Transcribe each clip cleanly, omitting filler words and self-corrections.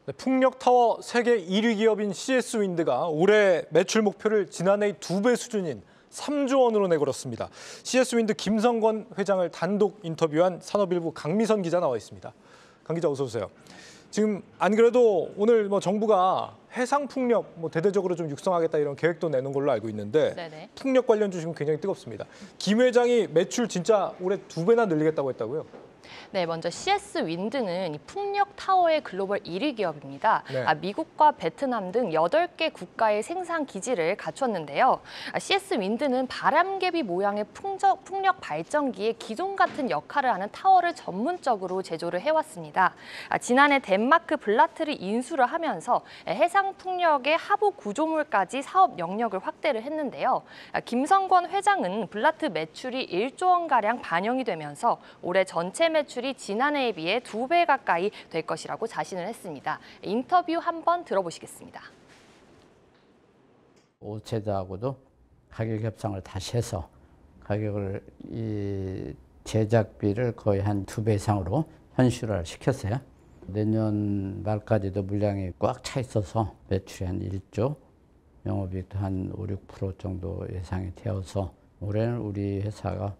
네, 풍력 타워 세계 1위 기업인 CS 윈드가 올해 매출 목표를 지난해의 2배 수준인 3조 원으로 내걸었습니다. CS 윈드 김성권 회장을 단독 인터뷰한 산업일보 강미선 기자 나와 있습니다. 강 기자 어서 오세요. 지금 안 그래도 오늘 정부가 해상 풍력 대대적으로 좀 육성하겠다 이런 계획도 내는 걸로 알고 있는데 네네. 풍력 관련 주식은 굉장히 뜨겁습니다. 김 회장이 매출 진짜 올해 2배나 늘리겠다고 했다고요? 네, 먼저 CS 윈드는 이 풍력 타워의 글로벌 1위 기업입니다. 네. 미국과 베트남 등 8개 국가의 생산 기지를 갖췄는데요. CS 윈드는 바람개비 모양의 풍력 발전기의 기둥 같은 역할을 하는 타워를 전문적으로 제조를 해왔습니다. 지난해 덴마크 블라트를 인수를 하면서 해상 풍력의 하부 구조물까지 사업 영역을 확대를 했는데요. 김성권 회장은 블라트 매출이 1조 원가량 반영이 되면서 올해 전체 매출이 지난해에 비해 2배 가까이 될 것이라고 자신을 했습니다. 인터뷰 한번 들어보시겠습니다. 오체자하고도 가격 협상을 다시 해서 가격을 이 제작비를 거의 한 2배 이상으로 현실화를 시켰어요. 내년 말까지도 물량이 꽉 차 있어서 매출이 한 1조, 영업이익도 한 5, 6% 정도 예상이 되어서 올해는 우리 회사가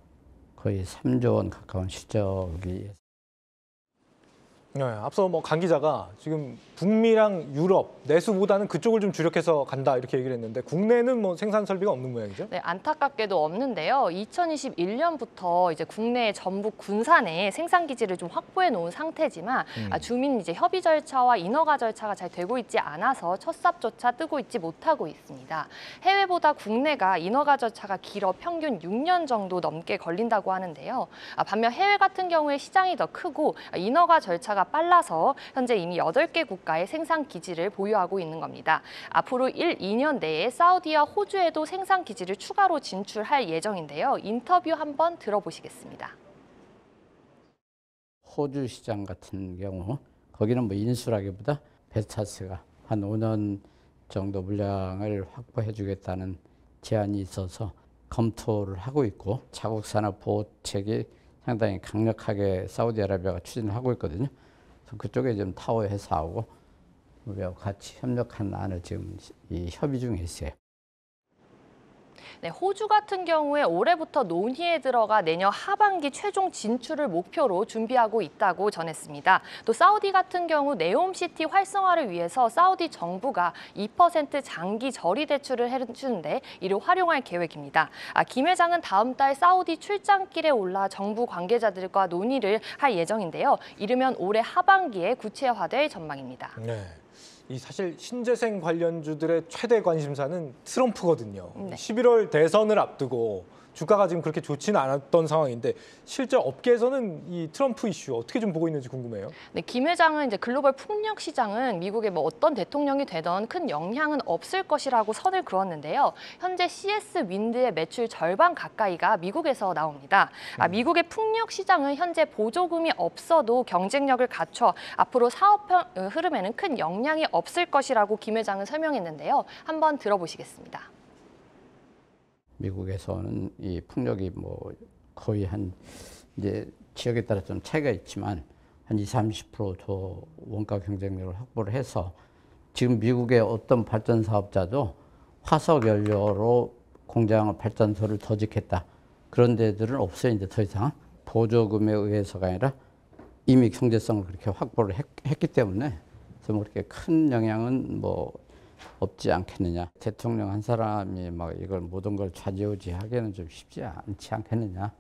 거의 3조 원 가까운 실적이. 네, 앞서 강 기자가 지금 북미랑 유럽 내수보다는 그쪽을 좀 주력해서 간다 이렇게 얘기를 했는데 국내는 생산 설비가 없는 모양이죠? 네, 안타깝게도 없는데요. 2021년부터 이제 국내 전북 군산에 생산 기지를 좀 확보해 놓은 상태지만 주민 이제 협의 절차와 인허가 절차가 잘 되고 있지 않아서 첫 삽조차 뜨고 있지 못하고 있습니다. 해외보다 국내가 인허가 절차가 길어 평균 6년 정도 넘게 걸린다고 하는데요. 반면 해외 같은 경우에 시장이 더 크고 인허가 절차가 빨라서 현재 이미 8개 국가의 생산 기지를 보유하고 있는 겁니다. 앞으로 1, 2년 내에 사우디와 호주에도 생산 기지를 추가로 진출할 예정인데요. 인터뷰 한번 들어보시겠습니다. 호주 시장 같은 경우 거기는 인수라기보다 베스타스가 한 5년 정도 물량을 확보해 주겠다는 제안이 있어서 검토를 하고 있고 자국 산업 보호책이 상당히 강력하게 사우디아라비아가 추진을 하고 있거든요. 그래서 그쪽에 지금 타워 회사하고 우리하고 같이 협력한 안을 지금 협의 중에 있어요. 네, 호주 같은 경우에 올해부터 논의에 들어가 내년 하반기 최종 진출을 목표로 준비하고 있다고 전했습니다. 또 사우디 같은 경우 네옴시티 활성화를 위해서 사우디 정부가 2% 장기 저리 대출을 해주는데 이를 활용할 계획입니다. 김 회장은 다음 달 사우디 출장길에 올라 정부 관계자들과 논의를 할 예정인데요. 이르면 올해 하반기에 구체화될 전망입니다. 네. 이 사실 신재생 관련주들의 최대 관심사는 트럼프거든요. 네. 11월 대선을 앞두고 주가가 지금 그렇게 좋지는 않았던 상황인데 실제 업계에서는 이 트럼프 이슈 어떻게 좀 보고 있는지 궁금해요. 네, 김 회장은 이제 글로벌 풍력 시장은 미국의 어떤 대통령이 되던 큰 영향은 없을 것이라고 선을 그었는데요. 현재 CS 윈드의 매출 절반 가까이가 미국에서 나옵니다. 미국의 풍력 시장은 현재 보조금이 없어도 경쟁력을 갖춰 앞으로 사업 흐름에는 큰 영향이 없을 것이라고 김 회장은 설명했는데요. 한번 들어보시겠습니다. 미국에서는 이 풍력이 거의 이제 지역에 따라 좀 차이가 있지만 한 20-30% 원가 경쟁력을 확보를 해서 지금 미국의 어떤 발전 사업자도 화석 연료로 공장을 발전소를 더 짓겠다. 그런 데들은 없어요. 이제 더 이상 보조금에 의해서가 아니라 이미 경제성을 그렇게 확보를 했기 때문에 그래서 그렇게 큰 영향은 없지 않겠느냐. 대통령 한 사람이 이걸 모든 걸 좌지우지하기는 좀 쉽지 않지 않겠느냐.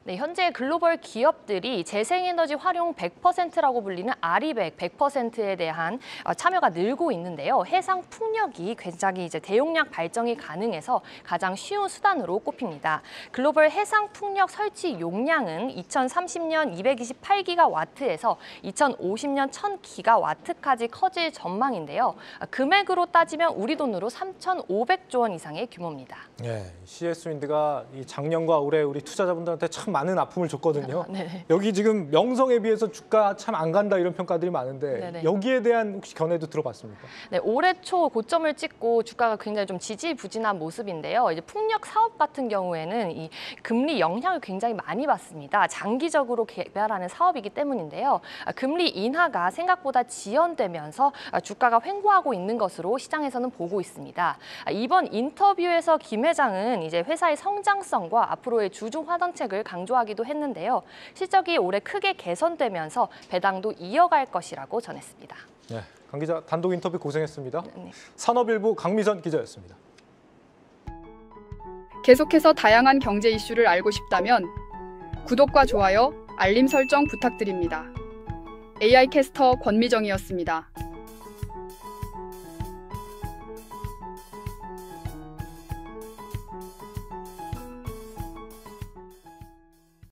네, 현재 글로벌 기업들이 재생에너지 활용 100%라고 불리는 아리백 100%에 대한 참여가 늘고 있는데요. 해상 풍력이 굉장히 이제 대용량 발전이 가능해서 가장 쉬운 수단으로 꼽힙니다. 글로벌 해상 풍력 설치 용량은 2030년 228기가와트에서 2050년 1000기가와트까지 커질 전망인데요. 금액으로 따지면 우리 돈으로 3,500조 원 이상의 규모입니다. 네, CS 윈드가 이 작년과 올해 우리 투자자분들한테 참 참 많은 아픔을 줬거든요. 네. 여기 지금 명성에 비해서 주가 참 안 간다 이런 평가들이 많은데 네네. 여기에 대한 혹시 견해도 들어봤습니까? 네, 올해 초 고점을 찍고 주가가 굉장히 좀 지지부진한 모습인데요. 이제 풍력 사업 같은 경우에는 이 금리 영향을 굉장히 많이 받습니다. 장기적으로 개발하는 사업이기 때문인데요. 금리 인하가 생각보다 지연되면서 주가가 횡보하고 있는 것으로 시장에서는 보고 있습니다. 이번 인터뷰에서 김 회장은 이제 회사의 성장성과 앞으로의 주주 환원책을 강조하기도 했는데요. 실적이 올해 크게 개선되면서 배당도 이어갈 것이라고 전했습니다. 네, 강 기자 단독 인터뷰 고생했습니다. 네. 산업일보 강미선 기자였습니다. 계속해서 다양한 경제 이슈를 알고 싶다면 구독과 좋아요, 알림 설정 부탁드립니다. AI 캐스터 권미정이었습니다.